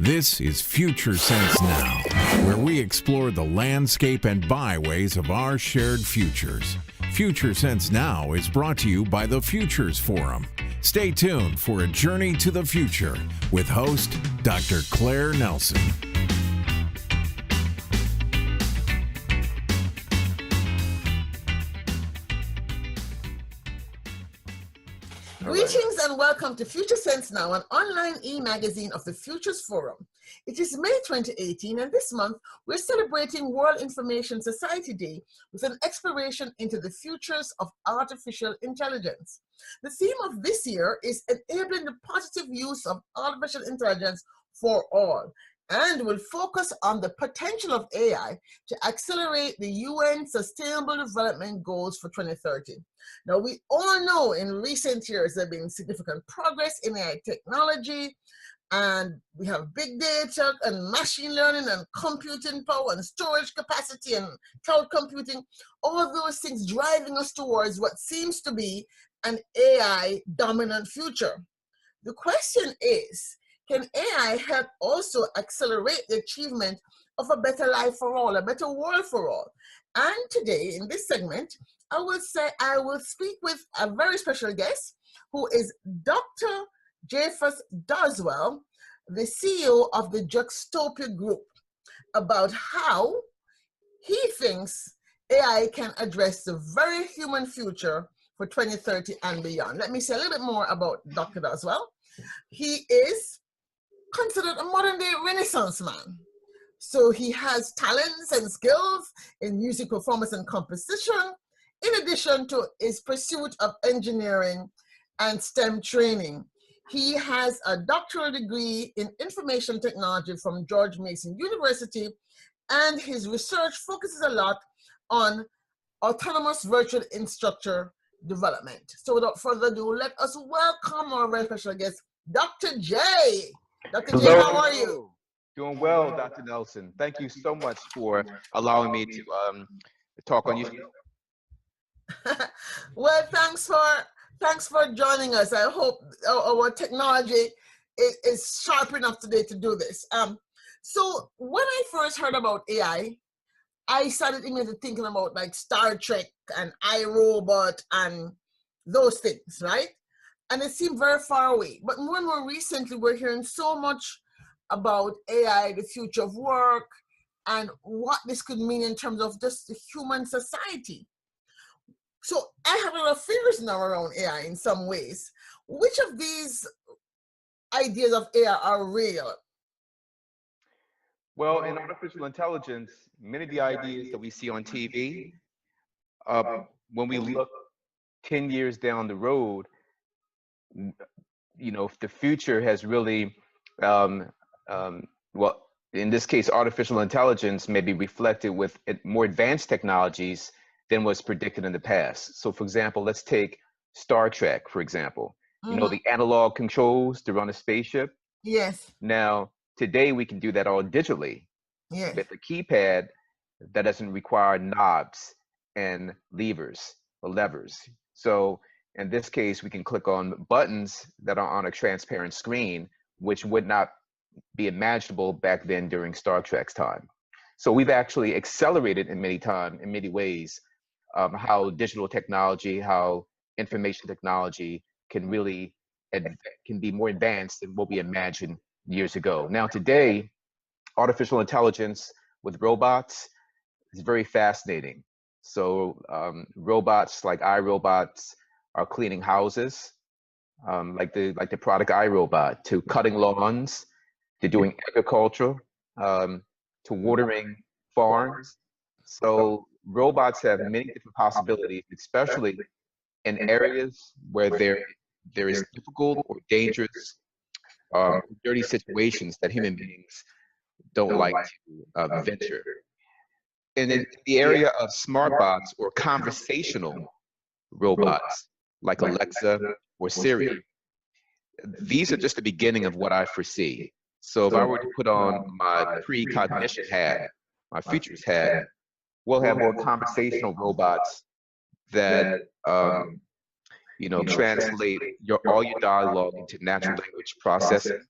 This is Future Sense Now, where we explore the landscape and byways of our shared futures. Future Sense Now is brought to you by the Futures Forum. Stay tuned for a journey to the future with host Dr. Claire Nelson. Greetings and welcome to Future Sense Now, an online e-magazine of the Futures Forum. It is May 2018, and this month we're celebrating World Information Society Day with an exploration into the futures of artificial intelligence. The theme of this year is enabling the positive use of artificial intelligence for all, and will focus on the potential of AI to accelerate the UN Sustainable Development Goals for 2030. Now, we all know in recent years there have been significant progress in AI technology, and we have big data and machine learning and computing power and storage capacity and cloud computing, all those things driving us towards what seems to be an AI dominant future. The question is, can AI help also accelerate the achievement of a better life for all, a better world for all? And today, in this segment, I will speak with a very special guest, who is Dr. JAYFUS DOSWELL, the CEO of the Juxtopia Group, about how he thinks AI can address the very human future for 2030 and beyond. Let me say a little bit more about Dr. DOSWELL. He is considered a modern day Renaissance man. So he has talents and skills in music performance and composition, in addition to his pursuit of engineering and STEM training. He has a doctoral degree in information technology from George Mason University, and his research focuses a lot on autonomous virtual instructor development. So without further ado, let us welcome our very special guest, Dr. J. Dr. J, how are you? Doing well, Dr. Nelson. Thank you so much for allowing me to talk on you. Well, thanks for joining us. I hope our technology is sharp enough today to do this. So when I first heard about AI, I started immediately thinking about like Star Trek and iRobot and those things, right? And it seemed very far away. But more and more recently, we're hearing so much about AI, the future of work, and what this could mean in terms of just the human society. So I have a lot of fears now around AI in some ways. Which of these ideas of AI are real? Well, in artificial intelligence, many of the ideas that we see on TV, when we look 10 years down the road, you know, the future has really, well, in this case, artificial intelligence may be reflected with more advanced technologies than was predicted in the past. So, for example, let's take Star Trek, for example. You know, the analog controls to run a spaceship? Yes. Now, today we can do that all digitally. Yes. With a keypad that doesn't require knobs and levers or levers. So, in this case, we can click on buttons that are on a transparent screen, which would not be imaginable back then during Star Trek's time. So we've actually accelerated in many ways, how digital technology, how information technology can really can be more advanced than what we imagined years ago. Now today, artificial intelligence with robots is very fascinating. So robots like iRobots are cleaning houses, like the product iRobot, to cutting lawns, to doing agriculture, to watering farms. So robots have many different possibilities, especially in areas where there is difficult or dangerous, dirty situations that human beings don't like to venture. And in the area of smart bots or conversational robots, like Alexa or Siri, these are just the beginning of what I foresee. So if I were to put on my precognition hat, my futures hat, we'll have more conversational robots that you know, translate all your dialogue into natural language processing,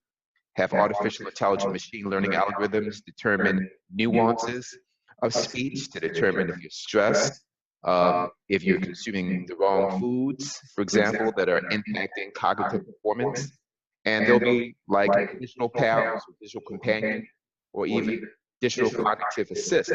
have artificial intelligent machine learning algorithms determine nuances of speech to determine if you're stressed, if you're consuming the wrong foods, for example, that are impacting cognitive performance. And there'll be like digital pals, or digital companion, or even digital cognitive assist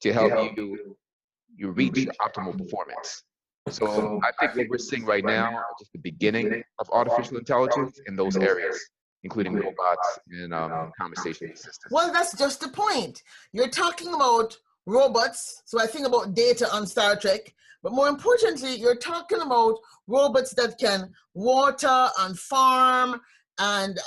to help you reach your optimal performance. So I think what we're seeing right now are just the beginning of artificial intelligence in those areas, including robots and conversational assistants. Well, that's just the point. You're talking about robots, so I think about Data on Star Trek, but more importantly, you're talking about robots that can water and farm and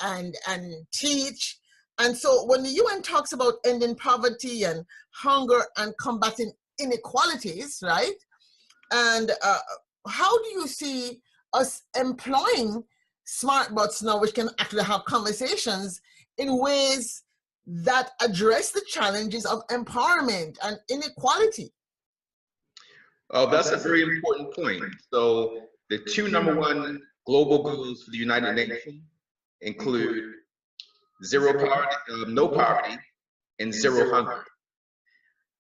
teach. And so when the UN talks about ending poverty and hunger and combating inequalities, right? And how do you see us employing smart bots now, which can actually have conversations in ways that address the challenges of empowerment and inequality? Oh, that's a very important point. So the two #1 global goals for the United Nations include zero poverty, no poverty, and zero hunger.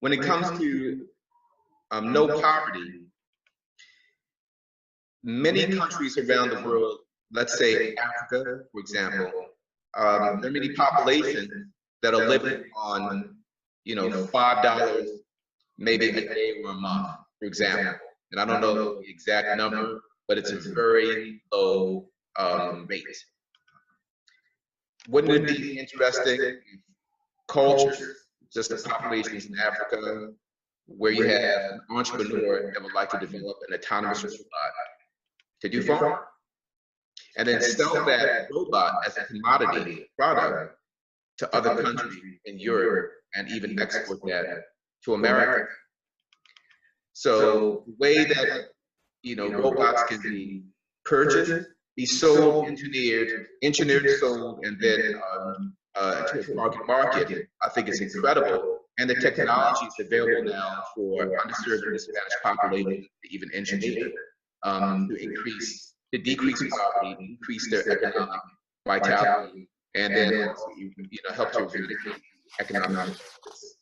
When it comes to no poverty, many countries around the world, let's say Africa, for example, there are many populations that are living on, $5 maybe a day or a month, for example. And I don't know the exact number, but it's a very low rate. Wouldn't it be interesting if cultures, just the populations in Africa, where you have an entrepreneur that would like to develop an autonomous robot to do farming, and then sell that robot as a commodity product to other countries in Europe and even export that to America. So the way that robots can be purchased, be sold, engineered, sold, and then to a target market, I think it's incredible. And the technology is available now for underserved and disadvantaged populations to even engineer to decrease poverty, increase their economic vitality, and then also help to eradicate economic injustice.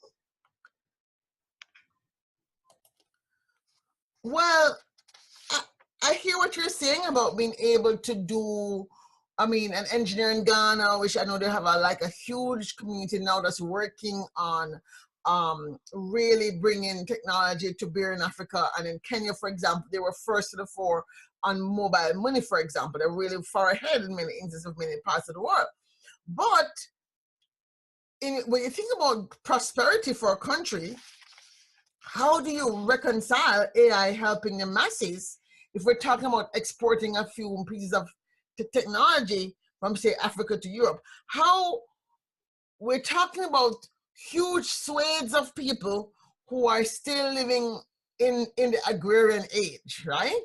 Well, I hear what you're saying about being able to do, an engineer in Ghana, which I know they have a huge community now that's working on really bringing technology to bear in Africa. And in Kenya, for example, they were first to the fore on mobile money, for example. They're really far ahead in many instances of many parts of the world. But when you think about prosperity for a country, how do you reconcile AI helping the masses if we're talking about exporting a few pieces of technology from, say, Africa to Europe? How we're talking about huge swathes of people who are still living in the agrarian age, right?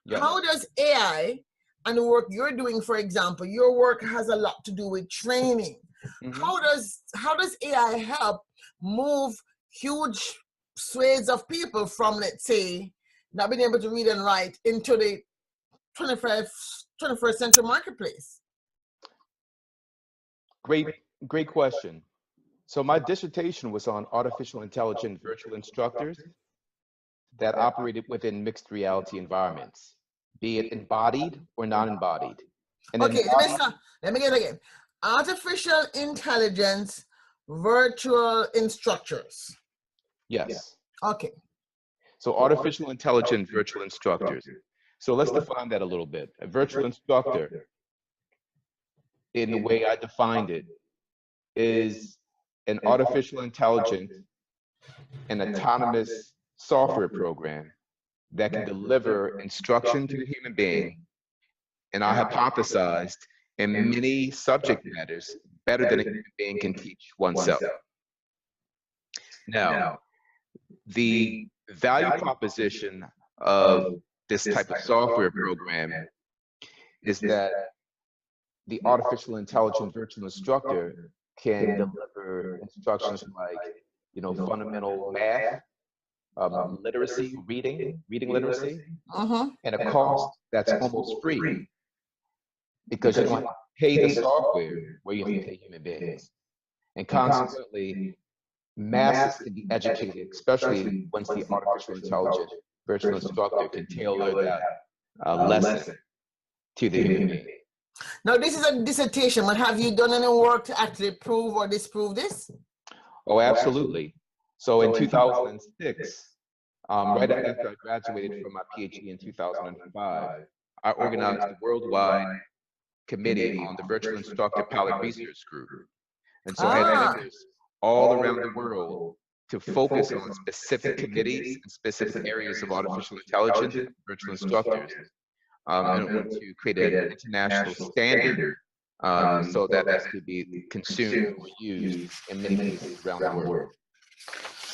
Yeah. How does AI and the work you're doing, for example, your work has a lot to do with training. Mm-hmm. How does AI help move huge swathes of people from, let's say, not being able to read and write into the 21st century marketplace? Great question. So my dissertation was on artificial intelligent virtual instructors that operated within mixed reality environments, be it embodied or non-embodied. Okay, let me get it again. Artificial intelligence virtual instructors. Yes. Okay. So artificial intelligent virtual instructors. So let's define that a little bit. A virtual instructor, in the way I defined it, is an artificial intelligent and autonomous software program that can deliver instruction to the human being, and I hypothesized in many subject matters better than a human being can teach oneself. Now, the value proposition of this type of software program is that the artificial intelligent virtual instructor can deliver instructions like, fundamental math, literacy, reading literacy, and a cost that's almost free, because you don't pay the software where you have to pay human beings. And consequently, masses can be educated, especially once the artificial intelligent virtual instructor can tailor that lesson to the human being. Now, this is a dissertation, but have you done any work to actually prove or disprove this? Oh, absolutely. So in 2006, right after I graduated from my PhD in 2005, I organized a worldwide committee on the Virtual Instructor Pilot Research Group. And so I had members all around the world to focus on specific committees and specific areas of artificial intelligence and virtual instructors in order to create an international standard so that this could be consumed or used in many places around the world.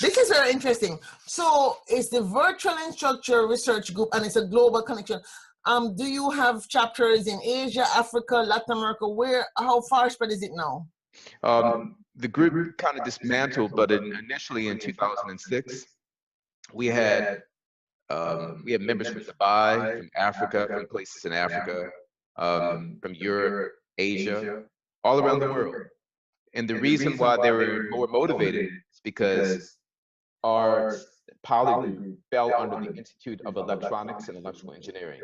This is very interesting. So it's the Virtual Instructor Research Group, and it's a global connection. Do you have chapters in Asia, Africa, Latin America? How far spread is it now? The group kind of dismantled, but initially in 2006, we had members from Dubai, from Africa, from places in Africa, from Europe, Asia, all around the world. And the reason why they were more motivated is because our pilot group fell under the Institute of Electronics and Electrical Engineering,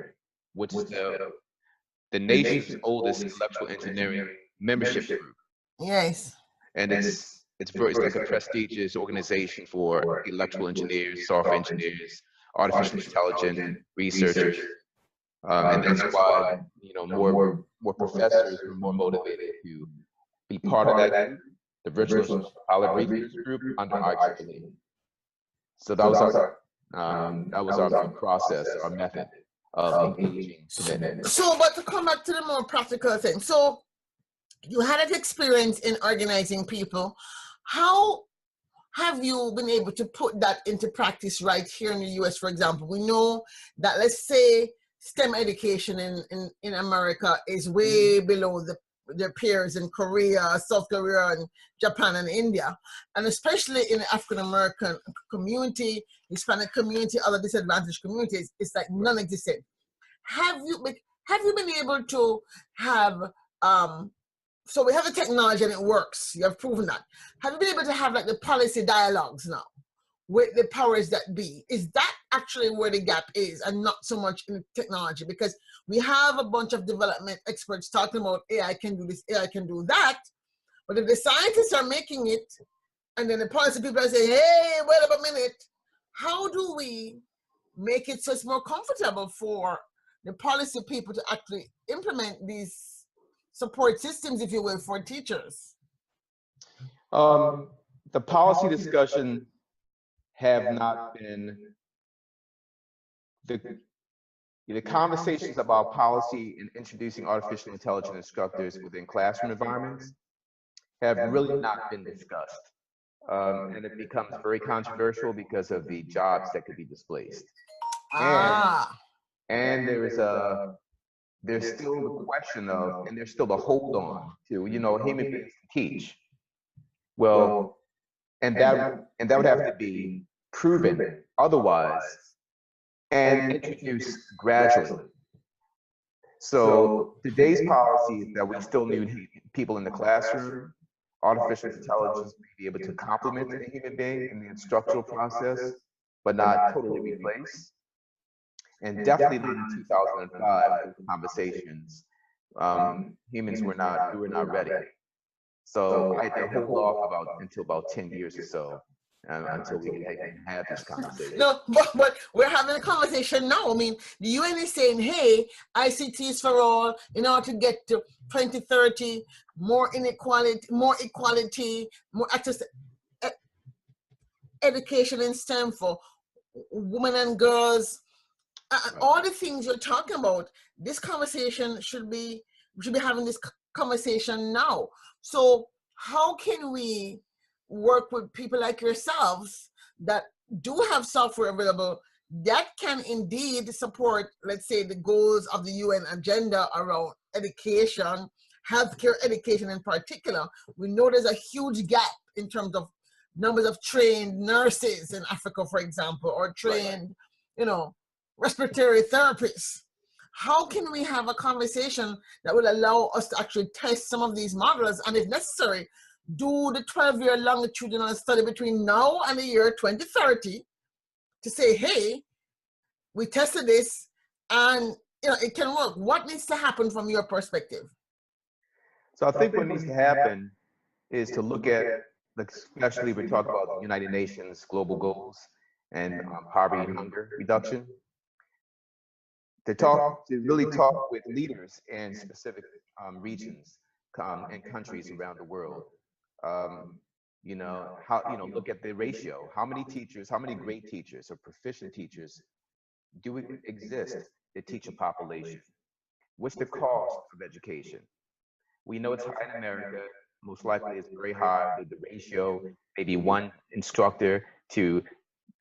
which is the nation's oldest electrical engineering membership group. Yes. And it's like a prestigious organization for electrical engineers, software engineers, artificial intelligence researchers, and that's why more professors were more motivated to be part of that group, the Virtual Pilot Research Group under IEEE. So that was our process, our method of engaging commitment. So, but to come back to the more practical thing, so you had an experience in organizing people. How have you been able to put that into practice right here in the US, for example? We know that, let's say, STEM education in America is way below their peers in Korea, South Korea, and Japan and India. And especially in the African American community, Hispanic community, other disadvantaged communities, it's like non-existent. Have you been able to have, so we have the technology and it works, you have proven that. Have you been able to have like the policy dialogues now with the powers that be? Is that actually where the gap is and not so much in technology? Because we have a bunch of development experts talking about AI can do this, AI can do that. But if the scientists are making it and then the policy people are saying, hey, wait a minute, how do we make it so it's more comfortable for the policy people to actually implement these support systems, if you will, for teachers? The policy discussion have not been, the conversations about policy and introducing artificial intelligence instructors within classroom environments have really not been discussed. And it becomes very controversial because of the jobs that could be displaced. And there's still the question of, and there's still the hold on to, human beings can teach. Well, and that would have to be proven otherwise and introduced gradually. So today's policy is that we still need people in the classroom. Artificial intelligence may be able to complement the human being in the instructional process, but not totally replace. And definitely in 2005, conversations, humans were not ready. So I had to hold off until about 10 years or so until we can have this conversation. No, but we're having a conversation now. I mean, the UN is saying, hey, ICT is for all in order to get to 2030, more inequality, more equality, more access to education in STEM for women and girls. All the things you're talking about, this conversation we should be having this conversation now. So how can we work with people like yourselves that do have software available that can indeed support, let's say, the goals of the UN agenda around education, healthcare education in particular? We know there's a huge gap in terms of numbers of trained nurses in Africa, for example, or trained, respiratory therapists. how can we have a conversation that will allow us to actually test some of these models, and if necessary, do the 12-year longitudinal study between now and the year 2030 to say, hey, we tested this and it can work. What needs to happen from your perspective? So I think what needs to happen is to look at, especially we talk about the United Nations global goals and poverty and hunger reduction, to really talk with leaders in specific regions and countries around the world. Look at the ratio. How many teachers, how many great teachers or proficient teachers do exist to teach a population? What's the cost of education? We know it's high in America. Most likely it's very high, the ratio, maybe one instructor to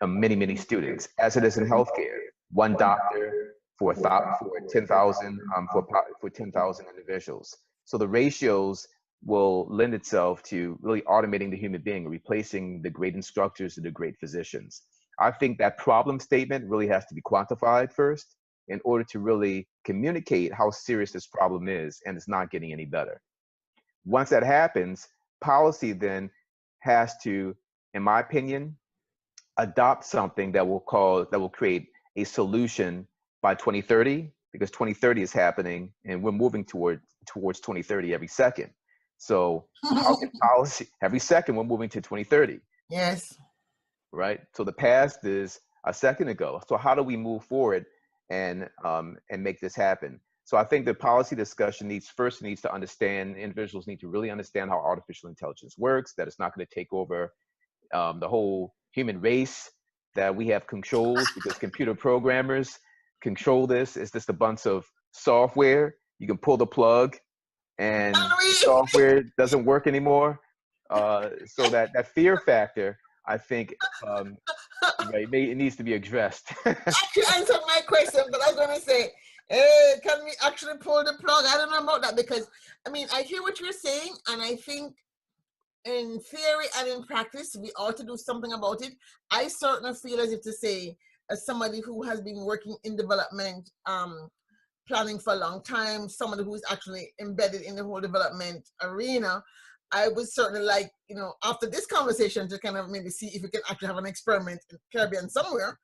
many, many students, as it is in healthcare. One doctor for 10,000 for 10,000 individuals. So the ratios will lend itself to really automating the human being, replacing the great instructors and the great physicians. I think that problem statement really has to be quantified first in order to really communicate how serious this problem is, and it's not getting any better. Once that happens, policy then has to, in my opinion, adopt something that will create a solution by 2030, because 2030 is happening and we're moving towards 2030 every second. So how can policy, every second we're moving to 2030. Yes. Right? So the past is a second ago. So how do we move forward and make this happen? So I think the policy discussion needs to understand, individuals need to really understand how artificial intelligence works, that it's not going to take over the whole human race, that we have controls because computer programmers control this. It's just a bunch of software. You can pull the plug and the software doesn't work anymore. So that fear factor, I think, it needs to be addressed. Actually answered my question, but I was going to say, hey, can we actually pull the plug? I don't know about that, because, I mean, I hear what you're saying, and I think in theory and in practice, we ought to do something about it. I certainly feel as if to say, as somebody who has been working in development, planning for a long time, somebody who is actually embedded in the whole development arena, I would certainly like, after this conversation, to kind of maybe see if we can actually have an experiment in the Caribbean somewhere,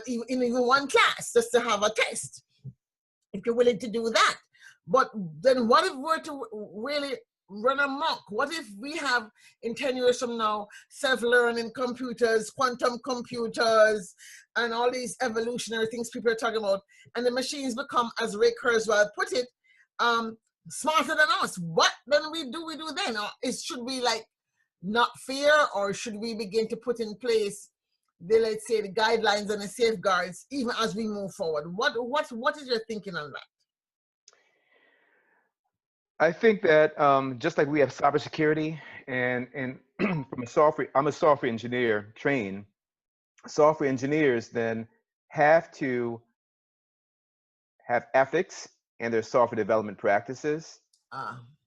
in even one class, just to have a test, if you're willing to do that. But then what if we're to really run amok? What if we have, in 10 years from now, self-learning computers, quantum computers, and all these evolutionary things people are talking about, and the machines become, as Ray Kurzweil put it, smarter than us? What then we do then? Or should we not fear, or should we begin to put in place let's say the guidelines and the safeguards even as we move forward? What is your thinking on that? I think that just like we have cybersecurity and from I'm a software engineer trained. Software engineers then have to have ethics in their software development practices.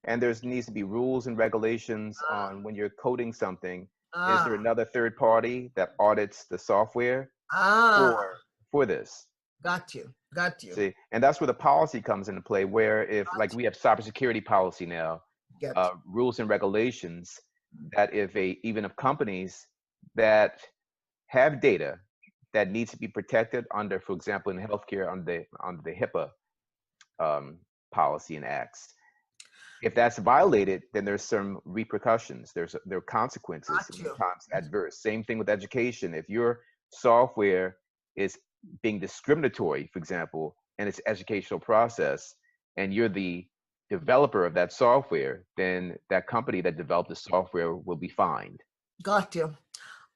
And there needs to be rules and regulations on when you're coding something. Is there another third party that audits the software for this? Got you. See, and that's where the policy comes into play, where if we have cybersecurity policy now, rules and regulations, that even if companies that have data that needs to be protected under, for example, in healthcare, under the HIPAA policy and acts, if that's violated, then there's some repercussions. There are consequences, sometimes adverse. Same thing with education. If your software is being discriminatory, for example, in its educational process, and you're the developer of that software, then that company that developed the software will be fined. Got you.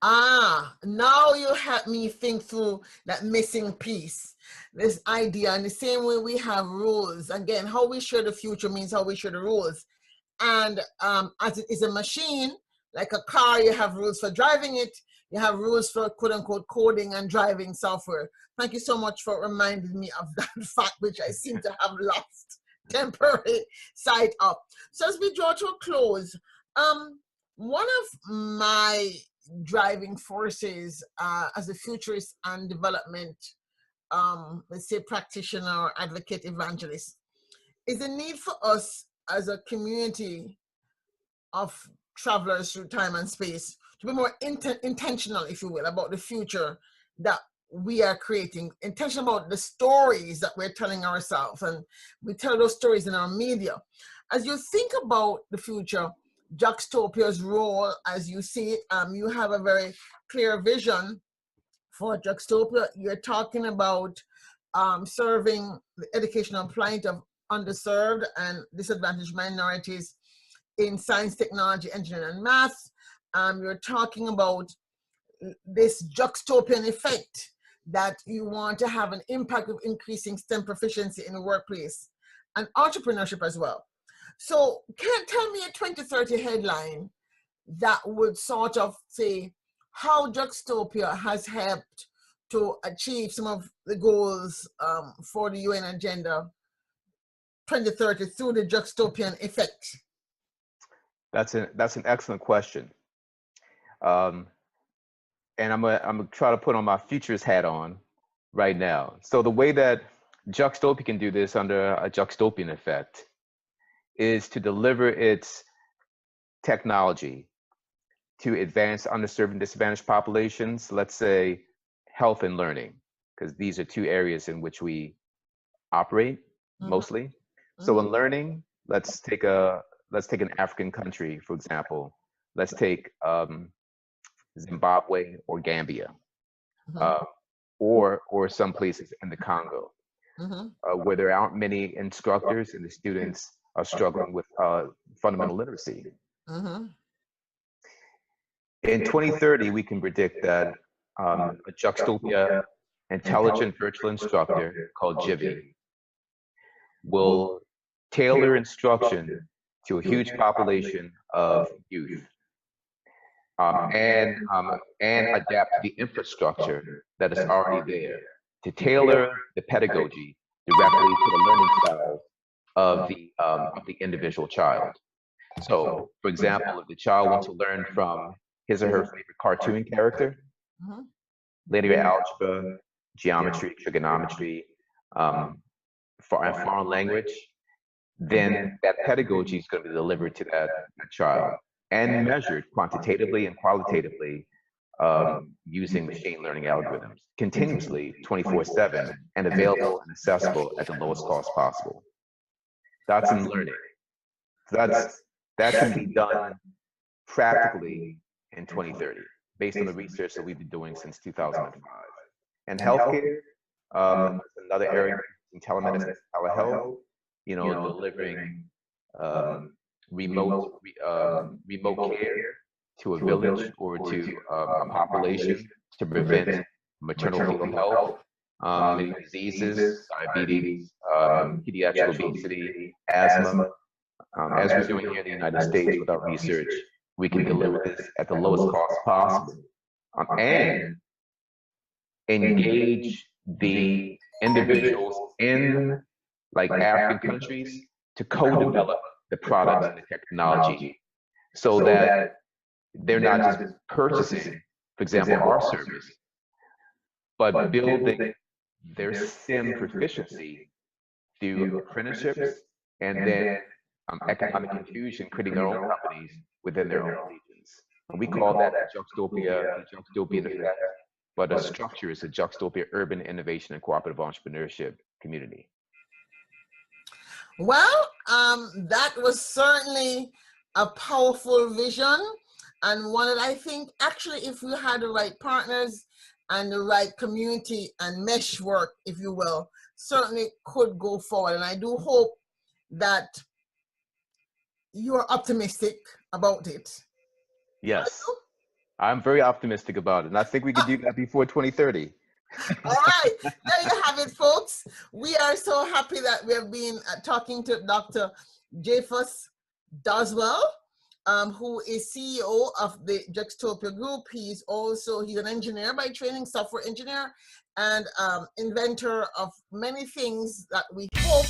Now you help me think through that missing piece, this idea. In the same way we have rules, again, how we share the future means how we share the rules. And as it is a machine, like a car, you have rules for driving it, you have rules for quote unquote coding and driving software. Thank you so much for reminding me of that fact, which I seem to have lost temporary sight of. So as we draw to a close, one of my driving forces as a futurist and development let's say, practitioner or advocate evangelist, is the need for us as a community of travelers through time and space to be more intentional, if you will, about the future that we are creating, intentional about the stories that we're telling ourselves, and we tell those stories in our media. As you think about the future, Juxtopia's role, as you see it, you have a very clear vision for Juxtopia. You're talking about serving the educational plight of underserved and disadvantaged minorities in science, technology, engineering, and math. You're talking about this Juxtopian effect that you want to have an impact of increasing STEM proficiency in the workplace and entrepreneurship as well. So can tell me a 2030 headline that would sort of say how Juxtopia has helped to achieve some of the goals for the UN Agenda 2030 through the Juxtopian effect? That's an excellent question. And I'm gonna try to put on my futures hat on right now. So the way that Juxtopia can do this under a Juxtopian effect is to deliver its technology to advance underserved and disadvantaged populations, let's say health and learning, because these are two areas in which we operate mostly. So in learning, let's take an African country, for example. Let's take Zimbabwe or Gambia, or some places in the Congo, where there aren't many instructors and the students are struggling with fundamental literacy. In 2030, we can predict that a Juxtopia intelligent virtual instructor called Jivi will tailor instruction to a huge population of youth and adapt the infrastructure that is already there to tailor the pedagogy directly to the learning style of the individual child. So, for example, if the child wants to learn from his or her favorite cartoon character, linear algebra, geometry, trigonometry, foreign language, then that pedagogy is going to be delivered to that child and measured quantitatively and qualitatively using machine learning algorithms continuously 24/7 and available and accessible at the lowest cost possible. That's in learning. That can be done practically in 2030 based on the research that we've been doing since 2005. And healthcare, another area in telemedicine, telehealth, delivering remote care to a village or to a population to prevent maternal fetal health, many diseases, diabetes, pediatric obesity, asthma. As we're doing here in the United States with our research, we can deliver this at the lowest cost possible and engage the individuals in like African countries to co-develop the products and the technology so that they're not just purchasing, for example, our service, but building their STEM proficiency through apprenticeships and then economic infusion, creating their own companies within their own regions. And we call that Juxtopia, the Juxtopian effect, but the structure is a Juxtopia urban innovation and cooperative entrepreneurship community. Well, that was certainly a powerful vision, and one that I think actually if we had the right partners and the right community and mesh work, if you will, certainly could go forward. And I do hope that you're optimistic about it. Yes, I'm very optimistic about it, and I think we can do that before 2030. All right, there you have it, folks. We are so happy that we have been talking to Dr. JAYFUS DOSWELL, who is CEO of the Juxtopia Group. He's an engineer by training, software engineer, and inventor of many things that we hope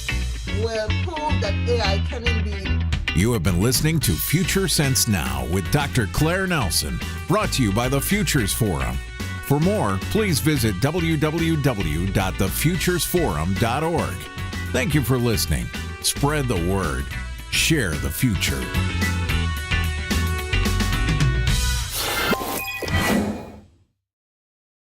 will prove that AI can indeed. You have been listening to Future Sense Now with Dr. Claire Nelson, brought to you by the Futures Forum. For more, please visit www.thefuturesforum.org. Thank you for listening. Spread the word. Share the future.